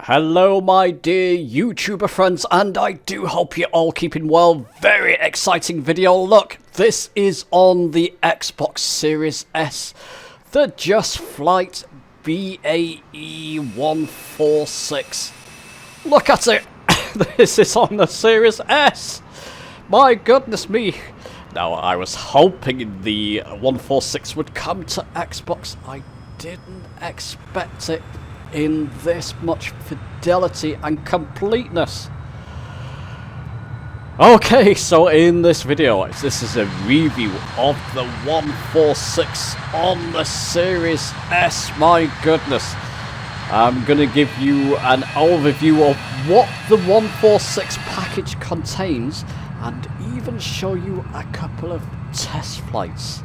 Hello my dear YouTuber friends, and I do hope you're all keeping well. Very exciting video. Look, this is on the Xbox Series S, the Just Flight BAE 146. Look at it. This is on the Series S. My goodness me. Now, I was hoping the 146 would come to Xbox. I didn't expect it in this much fidelity and completeness. Okay, so in this video, this is a review of the 146 on the Series S. My goodness. I'm going to give you an overview of what the 146 package contains and even show you a couple of test flights.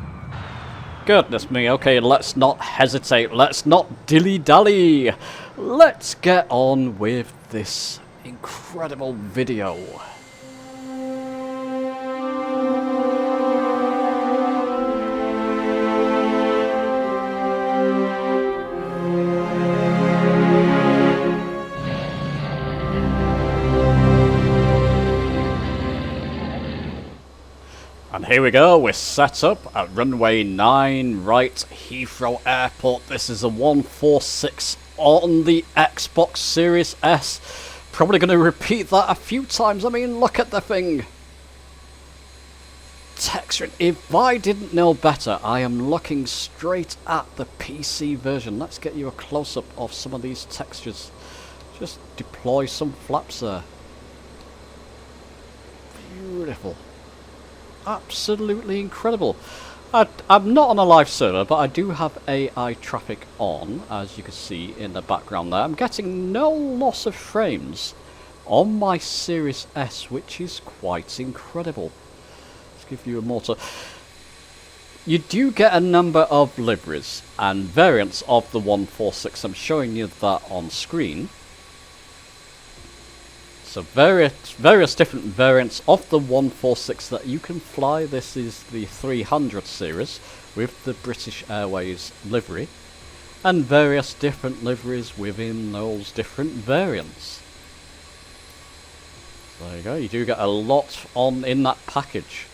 Goodness me, okay, let's not hesitate, let's not dilly-dally. Let's get on with this incredible video. And here we go, we're set up at runway 9, right, Heathrow Airport. This is a 146 on the Xbox Series S. Probably going to repeat that a few times. I mean, look at the thing. Texturing. If I didn't know better, I am looking straight at the PC version. Let's get you a close-up of some of these textures. Just deploy some flaps there. Beautiful. Absolutely incredible. I'm not on a live server, but I do have AI traffic on, as you can see in the background there. I'm getting no loss of frames on my Series S, which is quite incredible. Let's give you a more. You do get a number of liveries and variants of the 146. I'm showing you that on screen. So various different variants of the 146 that you can fly. This is the 300 series with the British Airways livery, and various different liveries within those different variants. So there you go, you do get a lot on in that package.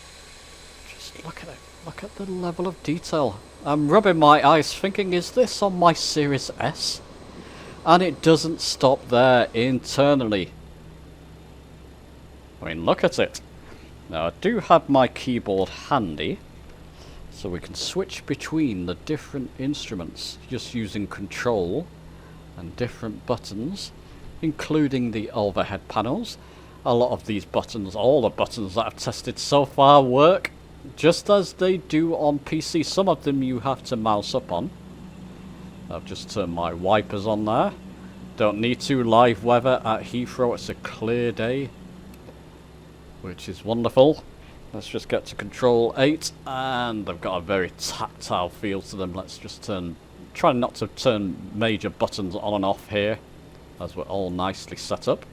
Just look at it, look at the level of detail. I'm rubbing my eyes thinking, is this on my Series S? And it doesn't stop there internally. I mean, look at it. Now, I do have my keyboard handy, so we can switch between the different instruments just using control and different buttons, including the overhead panels. A lot of these buttons, all the buttons that I've tested so far, work just as they do on PC. Some of them you have to mouse up on. I've just turned my wipers on there. Don't need to. Live weather at Heathrow, it's a clear day, which is wonderful. Let's just get to control 8, and they've got a very tactile feel to them. Let's just try not to turn major buttons on and off here, as we're all nicely set up.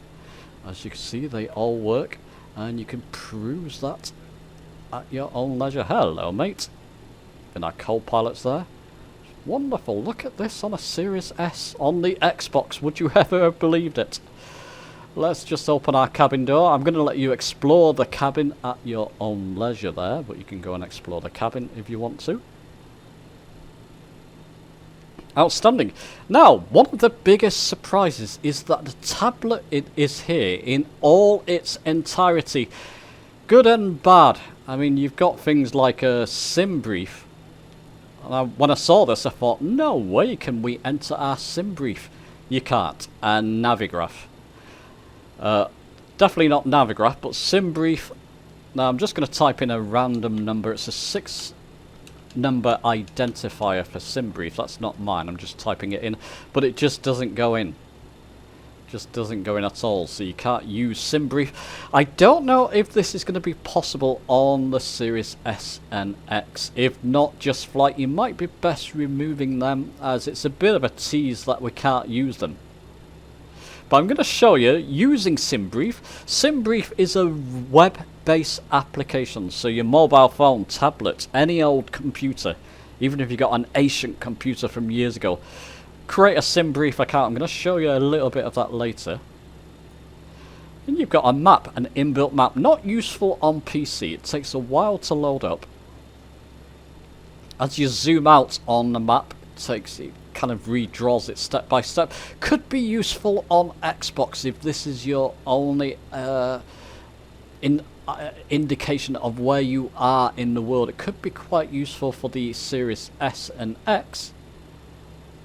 As you can see, they all work, and you can peruse that at your own leisure. Hello, mate. And our co-pilots there. Wonderful. Look at this on a Series S on the Xbox. Would you ever have believed it? Let's just open our cabin door. I'm going to let you explore the cabin at your own leisure there, but you can go and explore the cabin if you want to. Outstanding. Now, one of the biggest surprises is that the tablet is here in all its entirety. Good and bad. I mean, you've got things like a sim brief. And when I saw this, I thought, no way can we enter our sim brief. You can't. And Navigraph. Definitely not Navigraph, but SimBrief. Now I'm just going to type in a random number. It's a 6-number identifier for SimBrief. That's not mine. I'm just typing it in, but it just doesn't go in. Just doesn't go in at all. So you can't use SimBrief. I don't know if this is going to be possible on the Series S and X. If not, Just Flight, you might be best removing them, as it's a bit of a tease that we can't use them. But I'm going to show you using SimBrief. SimBrief is a web-based application, so your mobile phone, tablet, any old computer, even if you got an ancient computer from years ago, create a sim brief account. I'm going to show you a little bit of that later. And you've got a map, an inbuilt map, not useful on PC. It takes a while to load up. As you zoom out on the map, it kind of redraws it step by step. Could be useful on Xbox if this is your only indication of where you are in the world. It could be quite useful for the Series S and X.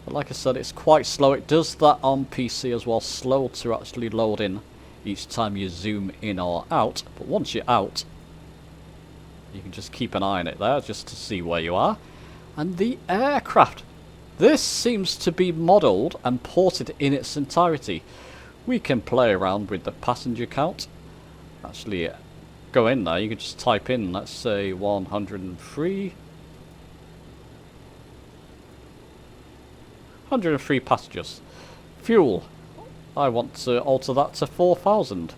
But like I said, it's quite slow. It does that on PC as well, slow to actually load in each time you zoom in or out. But once you're out, you can just keep an eye on it there just to see where you are. And the aircraft. This seems to be modelled and ported in its entirety. We can play around with the passenger count. Actually, go in there. You can just type in, let's say, 103. 103 passengers. Fuel. I want to alter that to 4,000.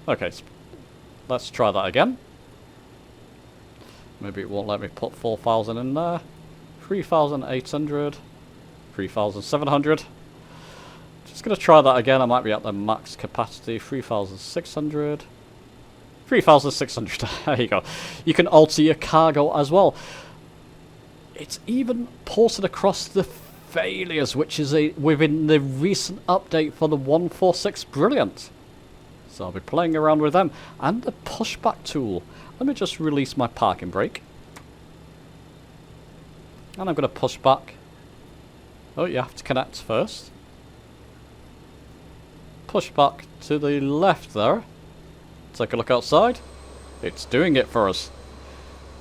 Okay, let's try that again. Maybe it won't let me put 4,000 in there. 3,800. 3,700. Just going to try that again. I might be at the max capacity. 3,600. 3,600. There you go. You can alter your cargo as well. It's even ported across the failures, which is within the recent update for the 146. Brilliant. So I'll be playing around with them. And the pushback tool. Let me just release my parking brake. And I'm going to push back. Oh, you have to connect first. Push back to the left there. Take a look outside. It's doing it for us.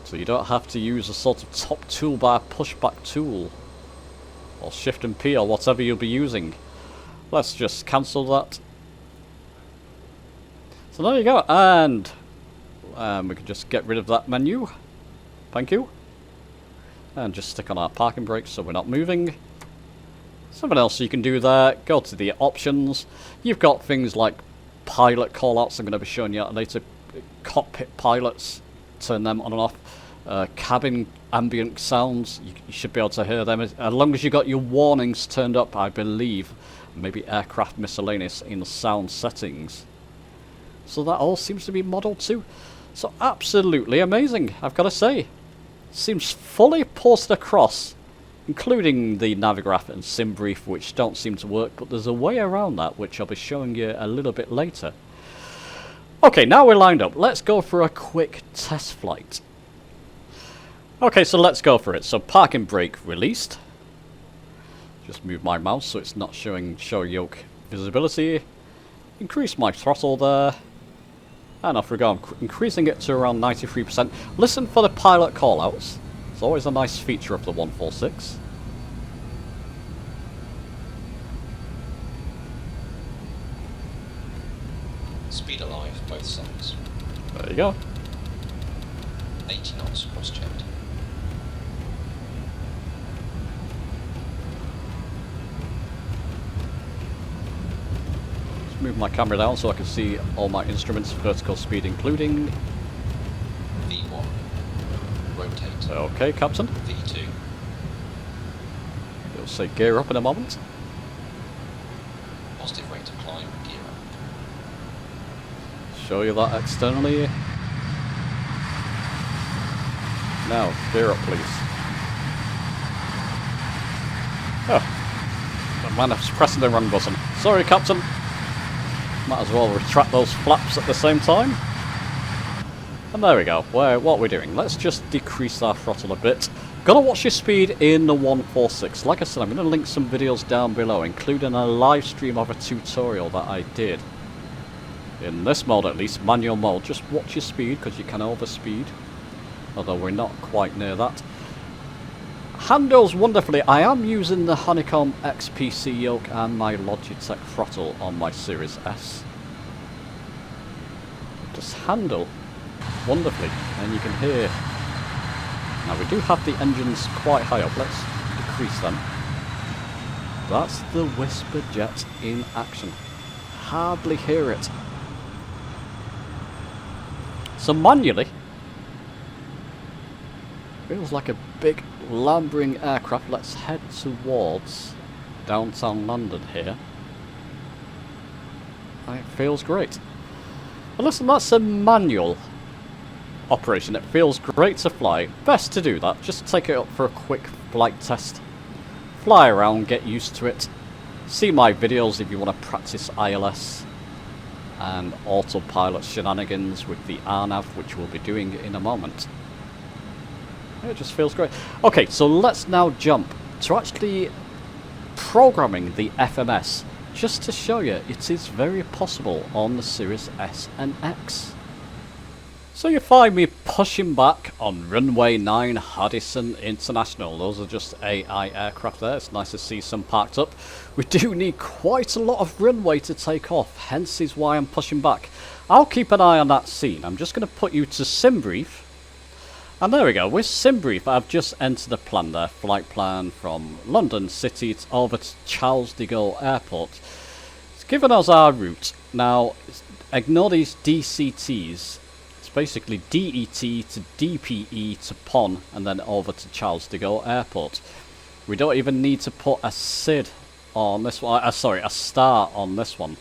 So you don't have to use a sort of top toolbar pushback tool. Or Shift and P or whatever you'll be using. Let's just cancel that. So there you go. And we can just get rid of that menu. Thank you. And just stick on our parking brakes so we're not moving. Something else you can do there. Go to the options. You've got things like pilot callouts. I'm going to be showing you later. Cockpit pilots. Turn them on and off. Cabin ambient sounds. You should be able to hear them. As long as you've got your warnings turned up, I believe. Maybe aircraft miscellaneous in the sound settings. So that all seems to be modelled too. So absolutely amazing, I've got to say. Seems fully ported across, including the Navigraph and SimBrief, which don't seem to work, but there's a way around that, which I'll be showing you a little bit later. Okay, now we're lined up. Let's go for a quick test flight. Okay, so let's go for it. So parking brake released. Just move my mouse so it's not showing show yoke visibility. Increase my throttle there. And off we go. I'm increasing it to around 93%. Listen for the pilot callouts. It's always a nice feature of the 146. Speed alive, both sides. There you go. 80 knots, cross-checked. Move my camera down so I can see all my instruments, vertical speed including. V1. Rotate. Okay, Captain. V2. It'll say gear up in a moment. Positive rate of climb, gear up. Show you that externally. Now, gear up please. Oh, I might have pressed the wrong button. Sorry, Captain. Might as well retract those flaps at the same time. And there we go. What we're doing. Let's just decrease our throttle a bit. Gotta watch your speed in the 146. Like I said, I'm going to link some videos down below, including a live stream of a tutorial that I did. In this mode at least, manual mode. Just watch your speed, because you can overspeed. Although we're not quite near that. Handles wonderfully. I am using the Honeycomb XPC yoke and my Logitech throttle on my Series S. Just handle wonderfully, and you can hear. Now we do have the engines quite high up. Let's decrease them. That's the Whisper Jet in action. Hardly hear it. So manually, Feels like a big lumbering aircraft. Let's head towards downtown London here. And it feels great. But listen, that's a manual operation. It feels great to fly. Best to do that. Just take it up for a quick flight test. Fly around, get used to it. See my videos if you want to practice ILS and autopilot shenanigans with the RNAV, which we'll be doing in a moment. It just feels great. Okay, so let's now jump to actually programming the FMS, just to show you it is very possible on the Series S and X. So you find me pushing back on runway 9 Haddison International. Those are just AI aircraft there. It's nice to see some parked up. We do need quite a lot of runway to take off, hence is why I'm pushing back. I'll keep an eye on that scene. I'm just going to put you to sim brief. And there we go. With sim brief, I've just entered the plan there. Flight plan from London City over to Charles de Gaulle Airport. It's given us our route. Now, ignore these DCTs. Basically DET to DPE to PON and then over to Charles de Gaulle Airport. We don't even need to put a SID on this one, sorry, a star on this one.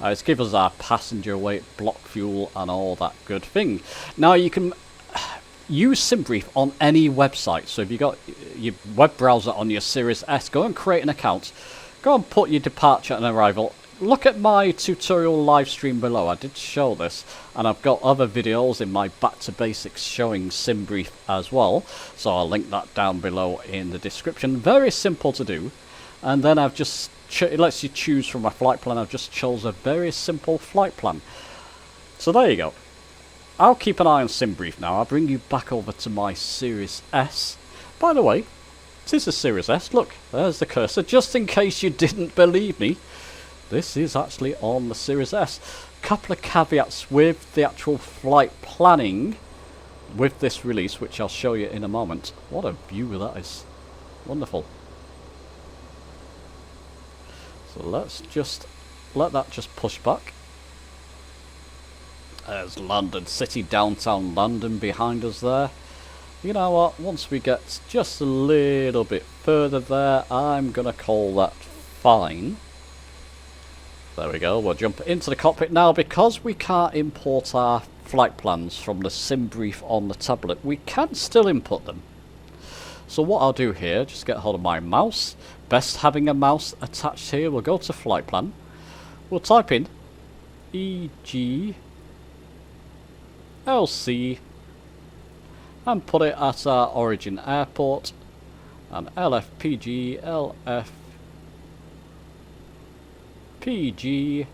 It's give us our passenger weight, block fuel and all that good thing. Now you can use SimBrief on any website, so if you got your web browser on your Series S, go and create an account, go and put your departure and arrival. Look at my tutorial live stream below. I did show this, and I've got other videos in my Back to Basics showing SimBrief as well, so I'll link that down below in the description. Very simple to do, and then I've just it lets you choose from a flight plan. I've just chose a very simple flight plan. So there you go. I'll keep an eye on SimBrief now. I'll bring you back over to my Series S. By the way, it is a Series S. Look, there's the cursor, just in case you didn't believe me. This is actually on the Series S. Couple of caveats with the actual flight planning with this release, which I'll show you in a moment. What a view that is. Wonderful. So let's just let that just push back. There's London City, downtown London behind us there. You know what, once we get just a little bit further there, I'm going to call that fine. There we go, we'll jump into the cockpit now. Because we can't import our flight plans from the SimBrief on the tablet, we can still input them. So what I'll do here, just get hold of my mouse. Best having a mouse attached here. We'll go to flight plan. We'll type in EG LC and put it at our origin airport, and LFPG LFPG.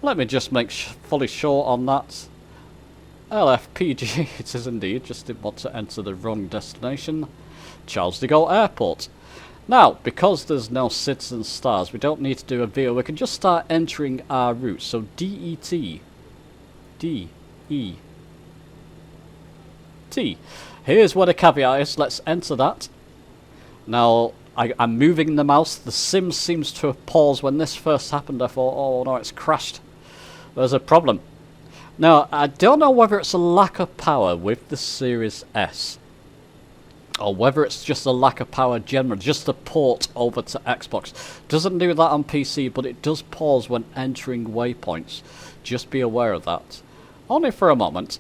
Let me just make fully sure on that. LFPG, it is indeed, just didn't want to enter the wrong destination. Charles de Gaulle Airport. Now, because there's no SIDS and stars, we don't need to do a VO, we can just start entering our route. So DET, D-E-T. Here's where the caveat is, let's enter that. Now, I'm moving the mouse, the sim seems to have paused. When this first happened I thought, oh no, it's crashed. There's a problem. Now, I don't know whether it's a lack of power with the Series S, or whether it's just a lack of power generally, just the port over to Xbox. Doesn't do that on PC, but it does pause when entering waypoints. Just be aware of that. Only for a moment.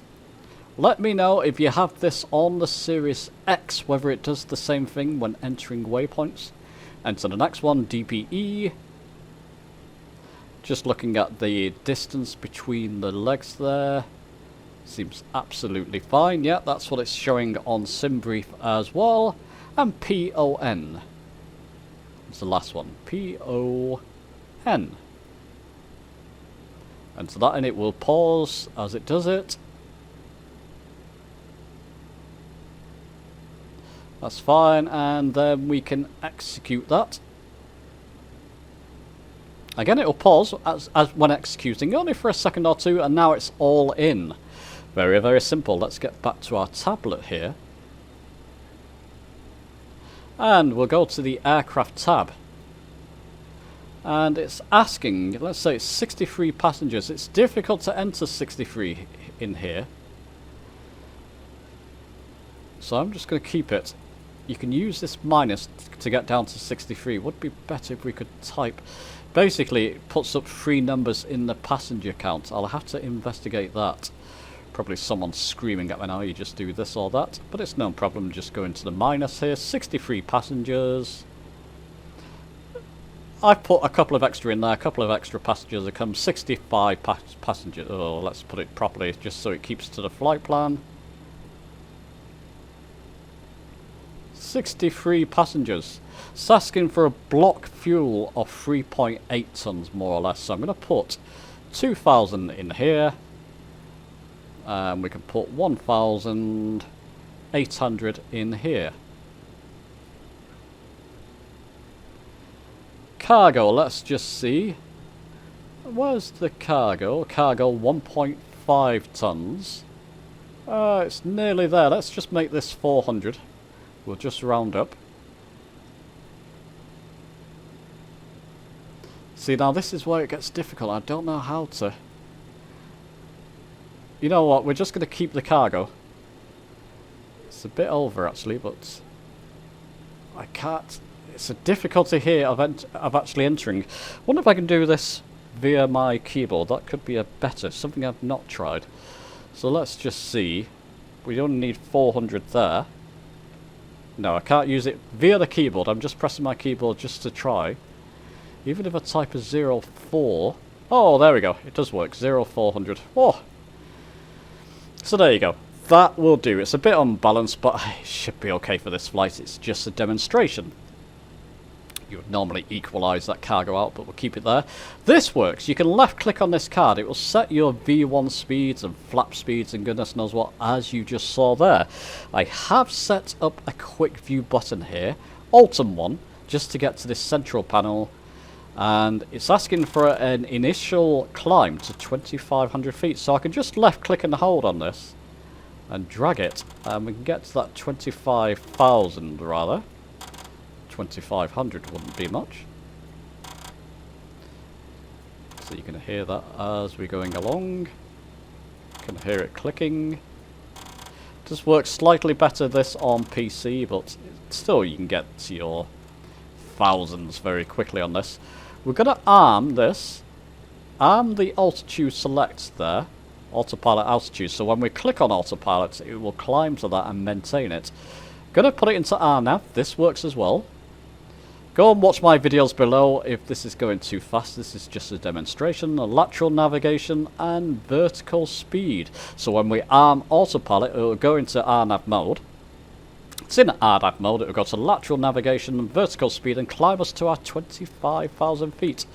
Let me know if you have this on the Series X, whether it does the same thing when entering waypoints. Enter the next one, DPE. Just looking at the distance between the legs there. Seems absolutely fine. Yeah, that's what it's showing on SimBrief as well. And PON. It's the last one. PON. Enter that and it will pause as it does it. That's fine, and then we can execute that. Again, it will pause as when executing, only for a second or two, and now it's all in. Very, very simple. Let's get back to our tablet here. And we'll go to the aircraft tab. And it's asking, let's say it's 63 passengers. It's difficult to enter 63 in here. So I'm just going to keep it. You can use this minus to get down to 63. Would be better if we could type. Basically, it puts up 3 numbers in the passenger count. I'll have to investigate that. Probably someone screaming at me now, you just do this or that. But it's no problem, just go into the minus here. 63 passengers. I've put a couple of extra in there, a couple of extra passengers. It comes 65 passengers. Oh, let's put it properly, just so it keeps to the flight plan. 63 passengers. It's asking for a block fuel of 3.8 tons, more or less. So I'm going to put 2,000 in here. And we can put 1,800 in here. Cargo, let's just see. Where's the cargo? Cargo 1.5 tons. It's nearly there. Let's just make this 400. We'll just round up. See, now this is where it gets difficult. I don't know how to... You know what? We're just going to keep the cargo. It's a bit over, actually, but... I can't... It's a difficulty here of actually entering. Wonder if I can do this via my keyboard. That could be a better... Something I've not tried. So let's just see. We only need 400 there. No, I can't use it via the keyboard. I'm just pressing my keyboard just to try. Even if I type a 04... Oh, there we go. It does work. 0400. Oh! So there you go. That will do. It's a bit unbalanced, but it should be okay for this flight. It's just a demonstration. You would normally equalise that cargo out, but we'll keep it there. This works. You can left-click on this card. It will set your V1 speeds and flap speeds and goodness knows what, as you just saw there. I have set up a quick view button here, Altum one, just to get to this central panel. And it's asking for an initial climb to 2,500 feet. So I can just left-click and hold on this and drag it. And we can get to that 25,000 rather. 2,500 wouldn't be much. So you can hear that as we're going along. You can hear it clicking. It does work slightly better this on PC, but still you can get to your thousands very quickly on this. We're going to arm this. Arm the altitude select there. Autopilot altitude. So when we click on autopilot, it will climb to that and maintain it. Going to put it into RNAV. This works as well. Go and watch my videos below if this is going too fast. This is just a demonstration. Lateral navigation and vertical speed. So when we arm autopilot, it will go into RNAV mode. It's in RNAV mode. It will go to lateral navigation and vertical speed and climb us to our 25,000 feet.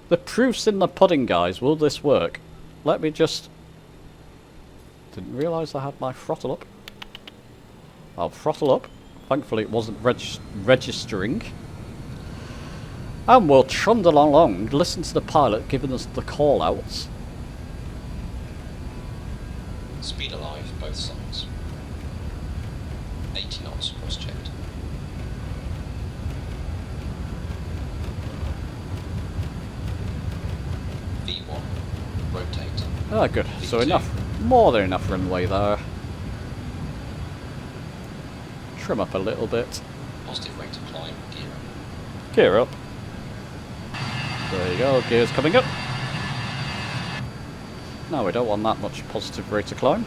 The proof's in the pudding, guys. Will this work? Let me just... Didn't realise I had my throttle up. I'll throttle up. Thankfully it wasn't registering. And we'll trundle along, listen to the pilot giving us the call outs. Speed alive, both sides. 80 knots cross-checked. V1, rotate. Ah, good. V2. So enough, more than enough runway there. Trim up a little bit. Positive rate of climb, gear up. Gear up. There you go, gears coming up. Now we don't want that much positive rate of climb.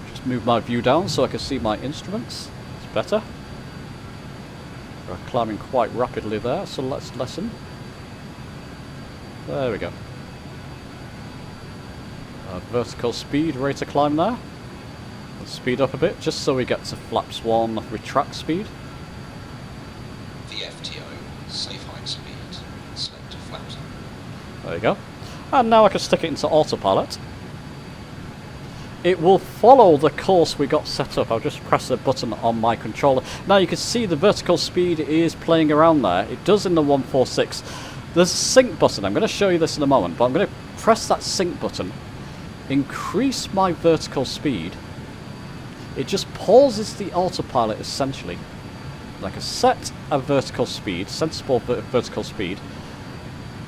Just move my view down so I can see my instruments. It's better. We're climbing quite rapidly there, so let's lessen. There we go. Vertical speed rate of climb there. Let's speed up a bit just so we get to flaps 1 retract speed. VFTO, safe height speed, select flaps. There you go. And now I can stick it into autopilot. It will follow the course we got set up. I'll just press the button on my controller. Now you can see the vertical speed is playing around there. It does in the 146. There's a sync button. I'm going to show you this in a moment, but I'm going to press that sync button. Increase my vertical speed. It just pauses the autopilot essentially. Like a set a vertical speed, sensible vertical speed.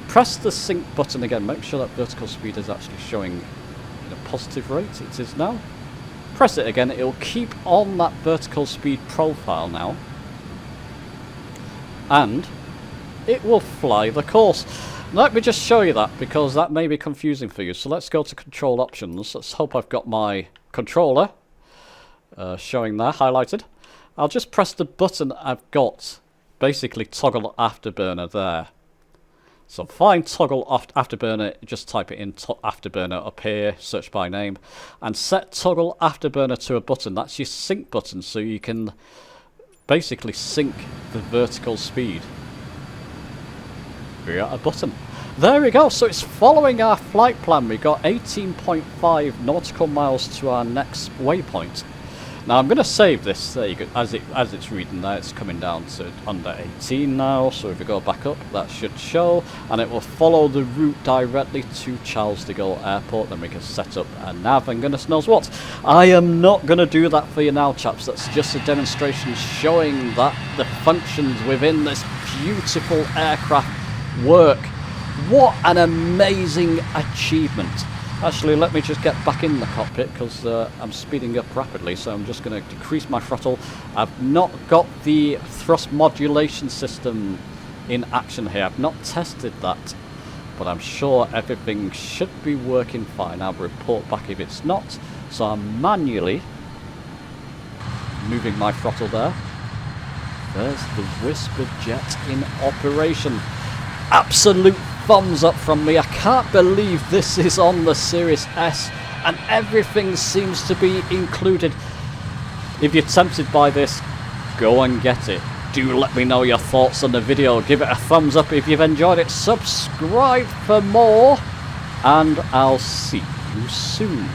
Press the sync button again. Make sure that vertical speed is actually showing in a positive rate. It is now. Press press it again, it'll keep on that vertical speed profile now. And it will fly the course. Let me just show you that, because that may be confusing for you. So let's go to control options. Let's hope I've got my controller showing there, highlighted. I'll just press the button I've got, basically toggle afterburner there. So find toggle afterburner, just type it in afterburner up here, search by name, and set toggle afterburner to a button. That's your sync button, so you can basically sync the vertical speed via a button. There we go, so it's following our flight plan. We got 18.5 nautical miles to our next waypoint. Now I'm going to save this. There you go. As it's reading there, it's coming down to under 18 now. So if we go back up, that should show, and it will follow the route directly to Charles de Gaulle Airport. Then we can set up a nav and goodness knows what. I am not going to do that for you now, chaps. That's just a demonstration showing that the functions within this beautiful aircraft work. What an amazing achievement. Actually, let me just get back in the cockpit, because I'm speeding up rapidly, so I'm just going to decrease my throttle. I've not got the thrust modulation system in action here. I've not tested that, but I'm sure everything should be working fine. I'll report back if it's not. So I'm manually moving my throttle there. There's the Whisper jet in operation. Absolute thumbs up from me. I can't believe this is on the Series S and everything seems to be included. If you're tempted by this, go and get it. Do let me know your thoughts on the video. Give it a thumbs up if you've enjoyed it. Subscribe for more, and I'll see you soon.